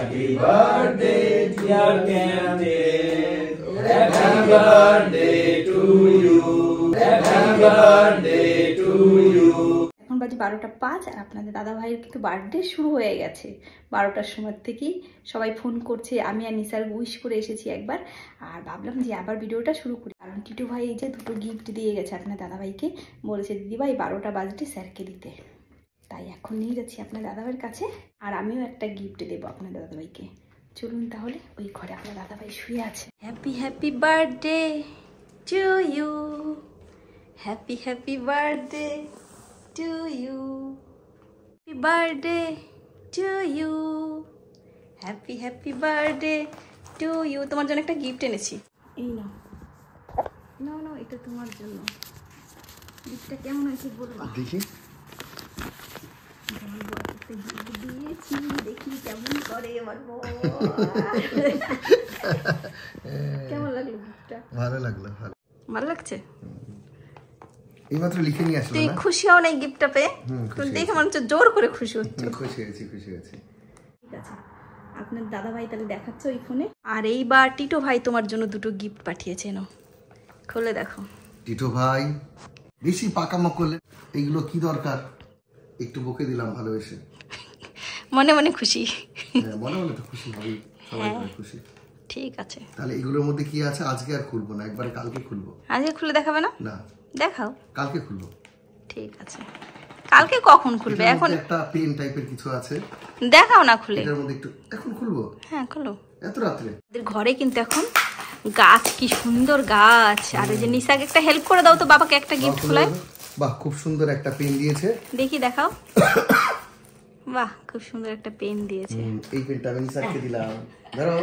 Happy birthday, dear Candice. Happy birthday to you. Happy birthday to you. এখন বাজে 12টা 5 আর আপনাদের দাদা ভাইয়ের কিন্তু বার্থডে শুরু হয়ে গেছে। 12টার সময় থেকেই সবাই ফোন করছে, আমি আর নিসার উইশ করে এসেছি একবার, আর ভাবলাম যে আবার ভিডিওটা শুরু করি। কারণ টিটু ভাই এই যে দুটো গিফট দিয়ে গেছে আপনার দাদা ভাইকে, বলেছে দিদি ভাই 12টা বাজতে স্যারকে দিতে, তাই এখন নিয়ে যাচ্ছি আপনার দাদা ভাইয়ের কাছে, আর আমিও একটা গিফট দেবো আপনার দাদা ভাইকে। চলুন তাহলে ওই ঘরে আপনার দাদা ভাই শুয়ে আছে। Happy happy birthday to you, happy happy birthday to you, happy birthday to you, happy happy birthday to you। তোমার জন্য একটা গিফট এনেছি, এই নাও। নাও নাও, এটা তোমার জন্য। গিফটটা কেমন হয়েছে বলবা? দেখি। বলবো একটা গিফট দিয়েছি, দেখি কেমন করে বলবো। কেমন লাগলো গিফটটা? ভালো লাগলো। ভালো লাগছে? এইমাত্র লিখে নিয়ে আসলাম। তুই খুশি হও না এই গিফটটা পেয়ে? তুই দেখে মনে হচ্ছে জোর করে খুশি হচ্ছে। খুশি হয়েছি, খুশি হয়েছি। ঠিক আছে, আপনার দাদা ভাই তাহলে দেখাচ্ছে ওই ফোনে। আর এইবার টিটো ভাই তোমার জন্য দুটো গিফট পাঠিয়েছে, নাও খুলে দেখো। টিটো ভাই বেশি পাকামো করলে এগুলো কি দরকার, একটু বকে দিলাম ভালোবেসে। মনে মনে খুশি? হ্যাঁ, মনে মনে তো খুশি হই, সবাই খুশি। ঠিক আছে, তাহলে এগুলোর মধ্যে কি আছে আজকে আর খুলবো না, একবারে কালকে খুলবো। আজকে খুলে দেখাবে না? না, দেখাও। কালকে খুলবো। ঠিক আছে, কালকে কখন খুলবে? এখন একটা পেন টাইপের কিছু আছে, দেখাও না খুলে। এটার মধ্যে একটু এখন খুলবো। হ্যাঁ খুলো। এত রাত্রে? আমাদের ঘরে কিন্তু এখন গাছ, কি সুন্দর গাছ। আর এই যে নিসাকে একটা হেল্প করে দাও তো, বাবাকে একটা গিফট খোলায়। বাহ, খুব সুন্দর একটা পেন দিয়েছে। দেখি দেখাও। বাহ, খুব সুন্দর একটা পেন দিয়েছে। এই পেনটা আমি নিসাকে দিলাম। ধরো।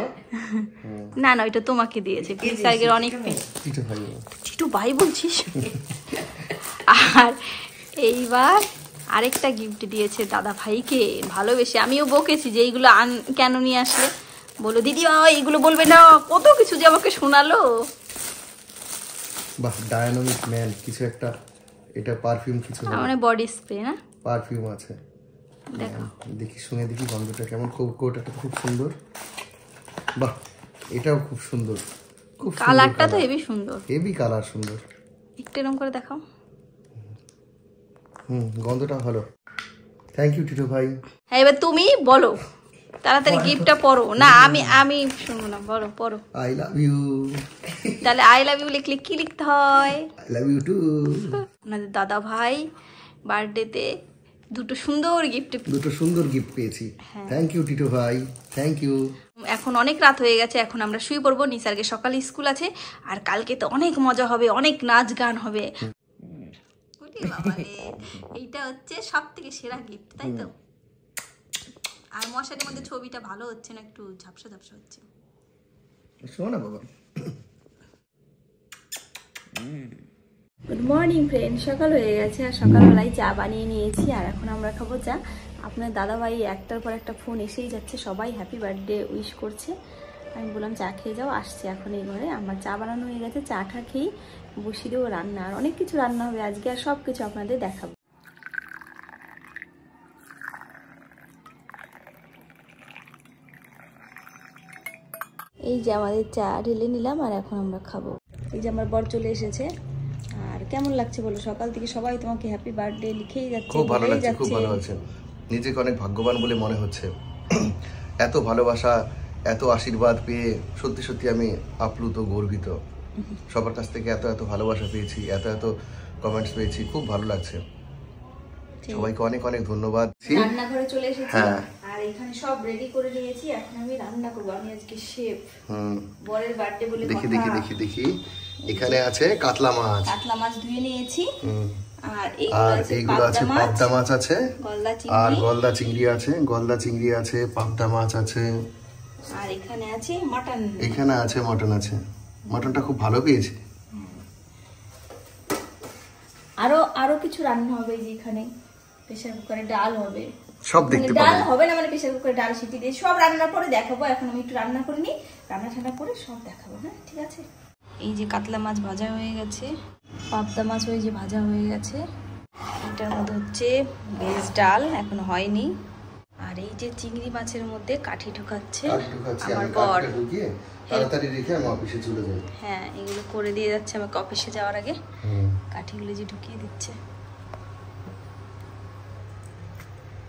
না না, ওইটা তোমাকে দিয়েছে। নিসাকের অনেক পেন। টিটো ভাই। টিটু ভাই বলছিস? আর এইবার আরেকটা গিফট দিয়েছে দাদা ভাইকে ভালোবেসে। আমিও বকেছি যে এইগুলো কেন নিয়ে আসলে, বলো দিদি এইগুলো বলবে না, কত কিছু যে আমাকে শোনালো। বাহ, ডায়নামিক ম্যান কিছু একটা। এটা পারফিউম কিছু না, মানে বডি স্প্রে না? পারফিউম আছে। দেখো, দেখি শুনে দেখি গন্ধটা কেমন। কোটটা খুব সুন্দর। বাহ, এটাও খুব সুন্দর। খুব কালারটা তো হেভি সুন্দর, হেভি কালার, সুন্দর। একটু এরকম করে দেখাও। গন্ধটা ভালো। থ্যাংক ইউ টিটো ভাই। হ্যাঁ, এবার তুমি বলো তাড়াতাড়ি গিফটটা পড়ো। না আমি শুনবো না, বলো পড়ো। I love you. তাহলে আই লাভ ইউ লিখলে কি লিখতে হয়? I love you too. আপনাদের দাদা ভাই বার্থডেতে দুটো সুন্দর গিফট পেয়েছি। থ্যাংক ইউ টিটো ভাই, থ্যাংক ইউ। এখন অনেক রাত হয়ে গেছে, এখন আমরা শুয়ে পড়বো। নিসারকে সকালে স্কুল আছে, আর কালকে তো অনেক মজা হবে, অনেক নাচ গান হবে। এইটা হচ্ছে সব থেকে সেরা গিফট, তাই তো? আর মশারির মধ্যে ছবিটা ভালো হচ্ছে না, একটু ঝাপসা ঝাপসা হচ্ছে। শোনো না বাবা। গুড মর্নিং ফ্রেন্ড, সকাল হয়ে গেছে আর সকালবেলায় চা বানিয়ে নিয়েছি, আর এখন আমরা খাবো চা। আপনার দাদাভাই একটার পর একটা ফোন এসেই যাচ্ছে, সবাই হ্যাপি বার্থডে উইশ করছে। আমি বললাম চা খেয়ে যাও, আসছে এখন এই ঘরে। আমার চা বানানো হয়ে গেছে, চাটা খেয়েই বসিয়ে দেবো রান্না। আর অনেক কিছু রান্না হবে আজকে, আর সব কিছু আপনাদের দেখাবো। এই যে আমাদের চা ঢেলে নিলাম, আর এখন আমরা খাবো। এই যে আমার বর চলে এসেছে। আর কেমন লাগছে বলো? সকাল থেকে সবাই তোমাকে হ্যাপি বার্থডে লিখেই যাচ্ছে। খুব ভালো লাগছে, খুব ভালো লাগছে। নিজেকে অনেক ভাগ্যবান বলে মনে হচ্ছে। এত ভালোবাসা, এত আশীর্বাদ পেয়ে সত্যি সত্যি আমি আপ্লুত, গর্বিত। সবার কাছ থেকে এত এত ভালোবাসা পেয়েছি, এত এত কমেন্টস পেয়েছি, খুব ভালো লাগছে। সবাইকে অনেক অনেক ধন্যবাদ। রান্নাঘরে চলে এসেছি, আর এখানে সব রেডি করে নিয়েছি। এখন আমি রান্না করব। আমি আজকে শেফ। বরের বার্থডে বলে দেখি দেখি দেখি দেখি। এখানে আছে কাতলা মাছ ধুয়ে নিয়েছি। আর এইগুলো আছে পাবদা মাছ আছে, আর গলদা চিংড়ি আছে, পাবদা মাছ আছে, আর এখানে আছে মাটন। এখানে আছে মটন আছে। মটনটা খুব ভালো পেয়েছি। আরো কিছু রান্না হবে। যে এখানে প্রেসার কুকারে ডাল হবে, সব দেখতে পাবেন। ডাল হবে না, মানে প্রেসার কুকারে ডাল সিটি দিয়ে সব রান্না করে দেখাবো। এখন আমি একটু রান্না করে নিই, রান্না ঠান্না করে সব দেখাবো। হ্যাঁ ঠিক আছে। এই যে কাতলা মাছ ভাজা হয়ে গেছে, পাবদা মাছ ওই যে ভাজা হয়ে গেছে। এটার মধ্যে হচ্ছে ভেজ ডাল, এখন হয়নি। আর এই যে চিংড়ি মাছের মধ্যে কাঠি ঢুকাচ্ছে আমার আমার বর। ঢুকিয়ে তাড়াতাড়ি রেখে আমি অফিসে চলে যাই। হ্যাঁ, এগুলো করে দিয়ে যাচ্ছে আমাকে অফিসে যাওয়ার আগে। কাঠিগুলো যে ঢুকিয়ে দিচ্ছে,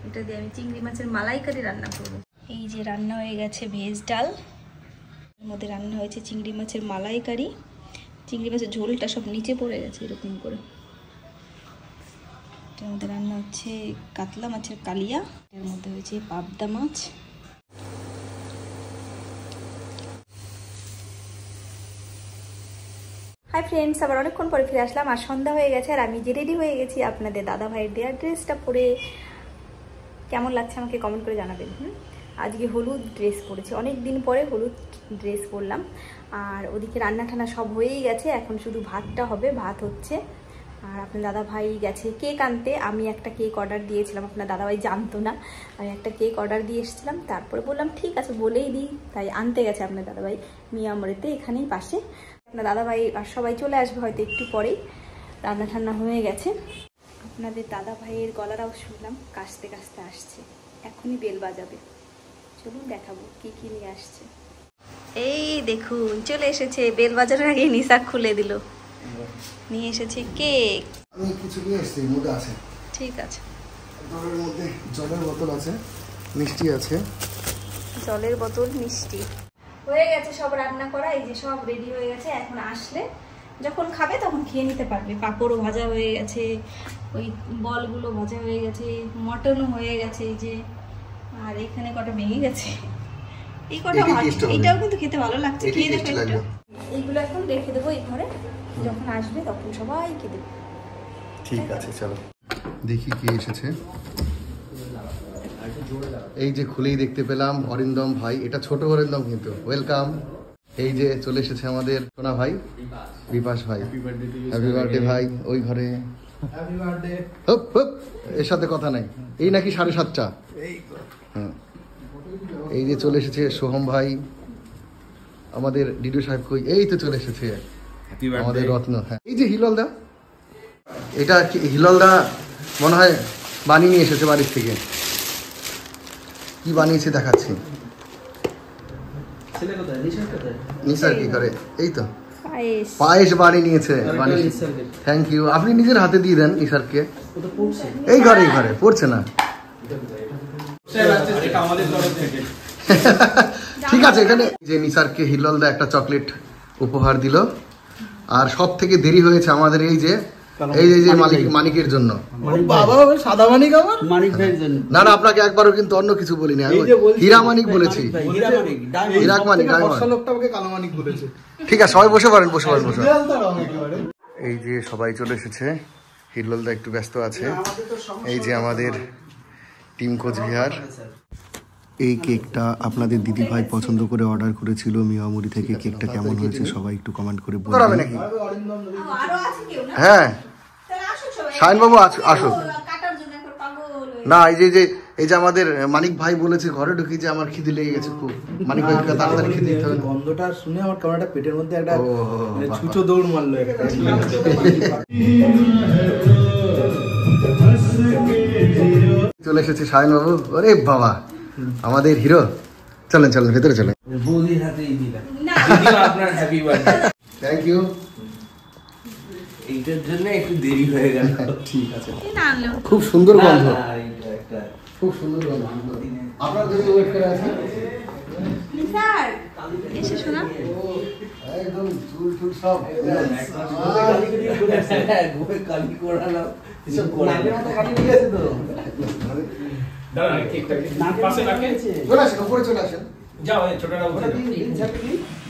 এটা দিয়ে আমি চিংড়ি মাছের মালাইকারি রান্না করব। এই যে রান্না হয়ে গেছে ভেজ ডাল, এর মধ্যে রান্না হয়েছে চিংড়ি মাছের মালাইকারি। চিংড়ি মাছের ঝোলটা সব নিচে পড়ে গেছে এরকম করে। এর মধ্যে রান্না হচ্ছে কাতলা মাছের কালিয়া, এর মধ্যে হয়েছে পাবদা মাছ। হাই ফ্রেন্ডস, আবার অনেকক্ষণ পরে ফিরে আসলাম। আর সন্ধ্যা হয়ে গেছে আর আমি যে রেডি হয়ে গেছি আপনাদের দাদা ভাইয়ের দেওয়া ড্রেসটা পরে। কেমন লাগছে আমাকে কমেন্ট করে জানাবেন। আজকে হলুদ ড্রেস পরেছি, অনেক দিন পরে হলুদ ড্রেস পরলাম। আর ওদিকে রান্না ঠান্না সব হয়েই গেছে, এখন শুধু ভাতটা হবে, ভাত হচ্ছে। আর আপনার দাদা ভাই গেছে কেক আনতে। আমি একটা কেক অর্ডার দিয়েছিলাম, আপনার দাদা ভাই জানতো না। আমি একটা কেক অর্ডার দিয়ে এসেছিলাম, তারপরে বললাম ঠিক আছে বলেই দিই, তাই আনতে গেছে আপনার দাদা ভাই মিয়ামরিতে, এখানেই পাশে। আপনার দাদা ভাই আর সবাই চলে আসবে হয়তো একটু পরেই। রান্না ঠান্না হয়ে গেছে। আপনাদের দাদা ভাইয়ের গলাটাও শুনলাম কাশতে কাশতে আসছে, এখনই বেল বাজাবে। চলুন দেখাবো কি কি নিয়ে আসছে। এই দেখুন চলে এসেছে, বেল বাজারের আগে নিশা খুলে দিল। নিয়ে এসেছে কেক। আমি কিছু নিয়ে এসেছি, এর মধ্যে আছে। ঠিক আছে, এর মধ্যে জলের বোতল আছে, মিষ্টি আছে। জলের বোতল, মিষ্টি হয়ে গেছে সব রান্না করা। এই যে সব রেডি হয়ে গেছে, এখন আসলে যখন খাবে তখন খেয়ে নিতে পারবে। পাঁপড়ও ভাজা হয়ে গেছে, ওই বলগুলো ভাজা হয়ে গেছে, মটনও হয়ে গেছে এই যে। আর এখানে কটা ভেঙে গেছে, এই কটা এটাও কিন্তু খেতে ভালো লাগছে। খেয়ে দেখো, এইগুলো এখন রেখে দেবো এই ঘরে, যখন আসবে তখন সবাইকে দেবো। ঠিক আছে, চলো দেখি কি এসেছে। এই যে খুলেই দেখতে পেলাম অরিন্দম ভাই, এটা ছোট অরিন্দম কিন্তু। ওয়েলকাম। এই যে চলে এসেছে আমাদের সোনা ভাই বিপাশ ভাই। হ্যাপি বার্থডে ভাই। ওই ঘরে হ্যাপি বার্থডে। হপ হপ, এর সাথে কথা নাই। এই নাকি 7:30টা। হ্যাঁ, এই যে চলে এসেছে সোহম ভাই। আমাদের ডিডু সাহেব কই? এই তো চলে এসেছে আমাদের রত্ন। হ্যাঁ, এই যে হিলল দা, এটা হিলল দা মনে হয় বানিয়ে নিয়ে এসেছে বাড়ির থেকে। কি বানিয়েছে দেখাচ্ছি। নিসার কি করে? এই তো পায়েস বানিয়ে নিয়েছে। Thank you. আপনি নিজের হাতে দিয়ে দেন নিসারকে। এই ঘরে পড়ছে না। ঠিক আছে। এখানে যে নিসারকে হিলল দা একটা চকলেট উপহার দিল। আর সব থেকে দেরি হয়েছে আমাদের এই যে মানিকের জন্য। না না, আপনাকে একবারও কিন্তু অন্য কিছু বলিনি, হীরা মানিক বলেছি। ঠিক আছে, সবাই বসে পড়েন। এই যে সবাই চলে এসেছে। হিল্ললদা একটু ব্যস্ত আছে। এই যে আমাদের টিম কোচবিহার। এই কেকটা আপনাদের দিদি ভাই পছন্দ করে অর্ডার করেছিল মিয়ামুরি থেকে। কেকটা কেমন হয়েছে সবাই একটু কমেন্ট করে বলবেন নাকি? হ্যাঁ, শাহিন বাবু আসুক না। এই যে আমাদের মানিক ভাই বলেছে ঘরে ঢুকি যে আমার খিদে লেগে গেছে খুব। মানিক ভাই তাড়াতাড়ি খিদে দিতে হবে। গন্ধটা শুনে আমার কেমনটা পেটের মধ্যে একটা ছুঁচো দৌড় মারলো একটা। চলে এসেছে শাহিন বাবু। ওরে বাবা, আমাদের হিরো। চলেন ভেতরে চলেন। বৌদির হাতেই দিলাম। আপনার হ্যাপি বার্থডে। Thank you. এইটার জন্য একটু দেরি হয়ে গেল। ঠিক আছে। খুব সুন্দর গন্ধ, খুব সুন্দর গন্ধ। আপনার জন্য ওয়েট করে আছি। স্যার এসে শোনা একদম চুল সব কালি করালাম।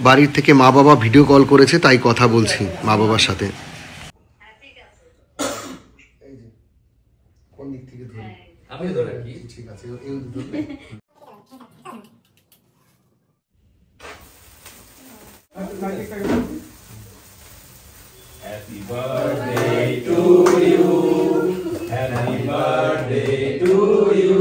বাড়ির থেকে মা বাবা ভিডিও কল করেছে, তাই কথা বলছি মা বাবার সাথে। কোন দিক থেকে ধরি? আমি ধরে কি? ঠিক আছে, এই ধরবে। Happy birthday to you. Happy birthday to you.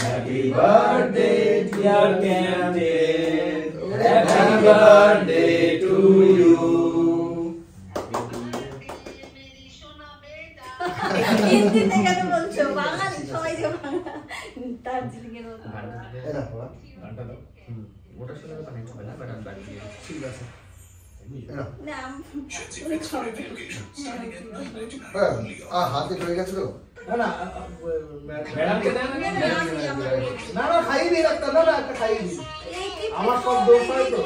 Happy birthday dear Candice. Happy birthday to you. হিন্দিতে কেন বলছো? বাঙালি সবাই যে বাংলা। তার ওটার সাথে কানেক্ট হবে না, বাট আমি বাড়ি দিয়ে ঠিক আছে। হাতে হয়ে গেছিল। আমার সব দোষ হয় তো।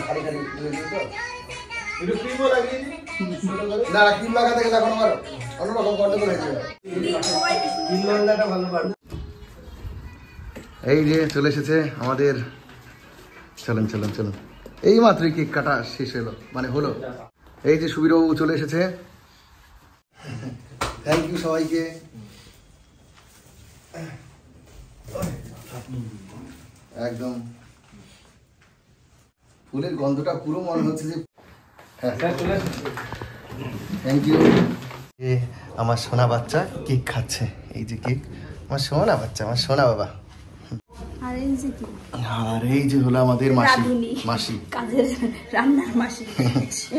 খালি খালি একটু ক্রিমও লাগিয়ে দিই। না ক্রিম লাগাতে গেলে এখন আমার অন্যরকম গন্ডগোল হয়ে যাবে। ভালো পারবে। এই যে চলে এসেছে আমাদের, চলুন চলুন চলুন, এই মাত্রই কেক কাটা শেষ হলো, মানে হলো। এই যে সুবীরবাবু চলে এসেছে, থ্যাংক ইউ সবাইকে। একদম ফুলের গন্ধটা পুরো মনে হচ্ছে যে থ্যাংক ইউ। আমার সোনা বাচ্চা কেক খাচ্ছে, এই যে কেক, আমার সোনা বাচ্চা, আমার সোনা বাবা। আর এই যে কি, আর এই যে হলো আমাদের মাসি, রাঁধুনি, মাসি কাজের রান্নার মাসি।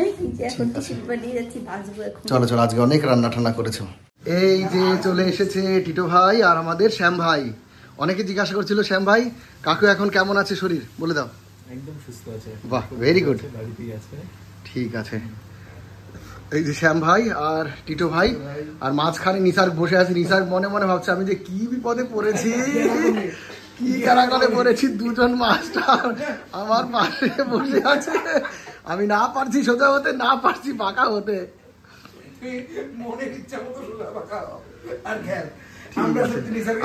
এই যে এখন টিফিন বানিয়ে যাচ্ছি, ভাজবো এখন। চলো চলো, আজকে অনেক রান্না টান্না করেছো। এই যে চলে এসেছে টিটো ভাই আর আমাদের শ্যাম ভাই। অনেকে জিজ্ঞাসা করছিল শ্যাম ভাই কাকু এখন কেমন আছে শরীর, বলে দাও। একদম সুস্থ আছে, বাহ, ভেরি গুড, বাড়িতেই আছে। ঠিক আছে। এই যে শ্যাম ভাই আর টিটো ভাই, আর মাঝখানে নিসার বসে আছে। নিসার মনে মনে ভাবছে আমি যে কি বিপদে পড়েছি, কি কারাগারে পড়েছি। দুজন মাস্টার আমার পাশে বসে আছে, আমি না পারছি সোজা হতে, না পারছি বাঁকা হতে।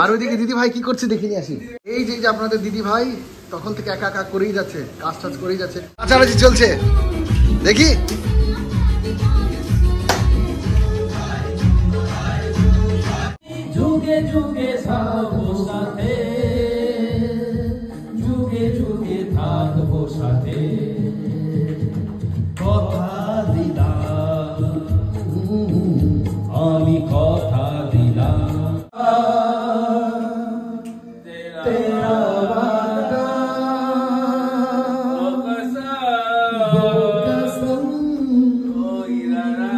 আর ওইদিকে দিদি ভাই কি করছে দেখিনি আসি। এই যে আপনাদের দিদি ভাই তখন থেকে একা একা করেই যাচ্ছে, কাজ টাজ করেই যাচ্ছে, কাছাকাছি চলছে। দেখি যুগে যুগে থাকবো সাথে, যুগে যুগে থাকবো সাথে, কথা দিলাম আমি, কথা দিলাম। তেরা ওয়াদা কসম, ও ইরাদা,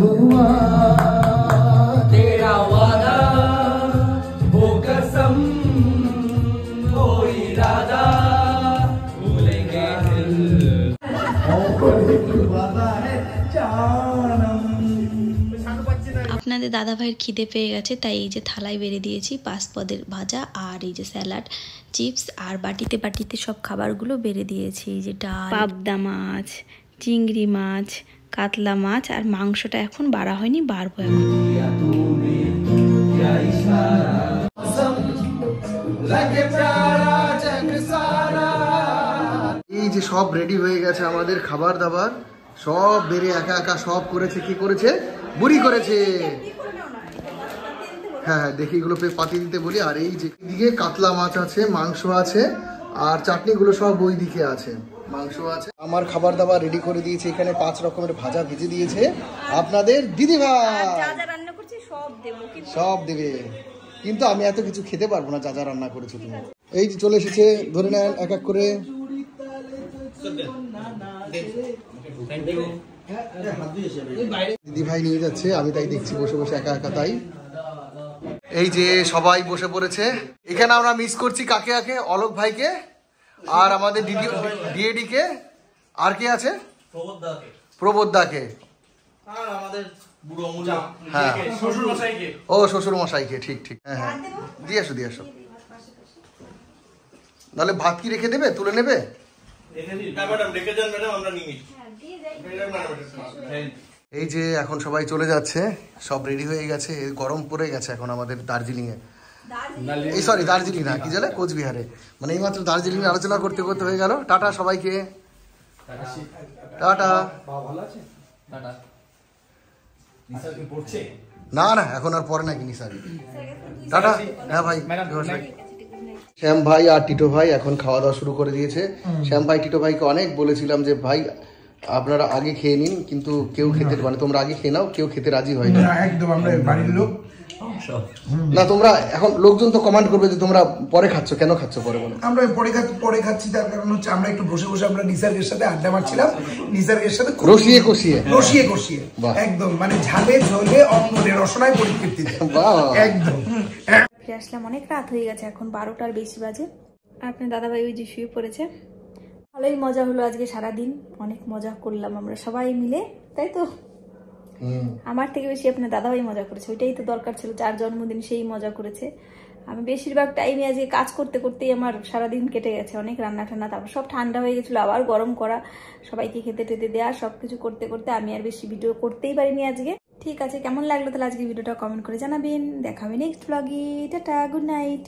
हुआ तेरा वादा, वो कसम, वो इरादा, भूलेंगे दिल वादा है जानम। আপনাদের দাদা ভাইয়ের খিদে পেয়ে গেছে, তাই এই যে থালায় বেড়ে দিয়েছি 5 পদের ভাজা, আর এই যে স্যালাড, চিপস, আর বাটিতে বাটিতে সব খাবারগুলো বেড়ে দিয়েছি। এই যে ডাল, পাবদা মাছ, চিংড়ি মাছ, কাতলা মাছ, আর মাংসটা এখন বাড়া হয়নি, বাড়বো এখন। এই যে সব রেডি হয়ে গেছে আমাদের খাবার দাবার, সব বেড়ে একা একা সব করেছে। কি করেছে? বুড়ি করেছে। হ্যাঁ হ্যাঁ, দেখি এগুলো পাতি দিতে বলি। আর এই যে দিকে কাতলা মাছ আছে, মাংস আছে, আর চাটনিগুলো সব ওই দিকে আছে, মাংস আছে। আমার খাবার দাবার রেডি করে দিয়েছে, এখানে 5 রকমের ভাজা ভেজে দিয়েছে আপনাদের দিদি ভাই। সব দেবে, কিন্তু আমি এত কিছু খেতে পারবো না, যা যা রান্না করেছো তুমি। এই যে চলে এসেছে, ধরে নেন এক এক করে। দিদি ভাই নিয়ে যাচ্ছে, আমি তাই দেখছি বসে বসে একা একা। তাই এই যে সবাই বসে পড়েছে। এখানে আমরা মিস করছি কাকে কাকে? অলোক ভাইকে, আর আমাদের ডিএডি কে, আর কে আছে? প্রবোধ দাকে, হ্যাঁ, ও শ্বশুর মশাইকে। ঠিক ঠিক, হ্যাঁ হ্যাঁ, দিয়ে আসো দিয়ে আসো। নাহলে ভাত কি রেখে দেবে, তুলে নেবে? এই যে এখন সবাই চলে যাচ্ছে, সব রেডি হয়ে গেছে। গরম পড়ে গেছে এখন আমাদের দার্জিলিং এ, এই সরি দার্জিলিং না, কি জানে, কোচবিহারে। মানে এইমাত্র দার্জিলিং এ আলোচনা করতে করতে হয়ে গেল। টাটা সবাইকে, টাটা। না না, এখন আর পরে নাকি নিসার, টাটা। হ্যাঁ ভাই, শ্যাম ভাই আর টিটো ভাই এখন খাওয়া দাওয়া শুরু করে দিয়েছে। শ্যাম ভাই টিটো ভাইকে অনেক বলেছিলাম যে ভাই আপনারা আগে খেয়ে নিন, কিন্তু কেউ খেতে, মানে তোমরা আগে খেয়ে নাও, কেউ খেতে রাজি হয় না। একদম, আমরা বাড়ির লোক না তোমরা এখন লোকজন তো কমেন্ট করবে যে তোমরা পরে খাচ্ছ, কেন খাচ্ছ পরে বলো? আমরা পরে খাচ্ছি তার কারণ হচ্ছে আমরা একটু বসে বসে আমরা নিসার্গের সাথে আড্ডা মারছিলাম, নিসার্গের সাথে রসিয়ে কষিয়ে একদম মানে ঝালে ঝোলে অম্বলে রসনায় পরিতৃপ্তিতে একদম। ফিরে আসলাম, অনেক রাত হয়ে গেছে, এখন 12টার বেশি বাজে। আর আপনার দাদাভাই ওই যে শুয়ে পড়েছে। ভালোই মজা হলো আজকে সারাদিন, অনেক মজা করলাম আমরা সবাই মিলে, তাই তো? আমার থেকে বেশি আপনার দাদাভাই মজা করেছে, ওইটাই তো দরকার ছিল, যার জন্মদিন সেই মজা করেছে। আমি বেশিরভাগ টাইমে আজকে কাজ করতে করতেই আমার সারাদিন কেটে গেছে, অনেক রান্না টান্না, তারপর সব ঠান্ডা হয়ে গেছিলো, আবার গরম করা, সবাইকে খেতে টেতে দেওয়া, সবকিছু করতে করতে আমি আর বেশি ভিডিও করতেই পারিনি আজকে। ঠিক আছে, কেমন লাগলো তাহলে আজকে ভিডিওটা কমেন্ট করে জানাবেন। দেখা হবে নেক্সট ব্লগে। Tata, good night.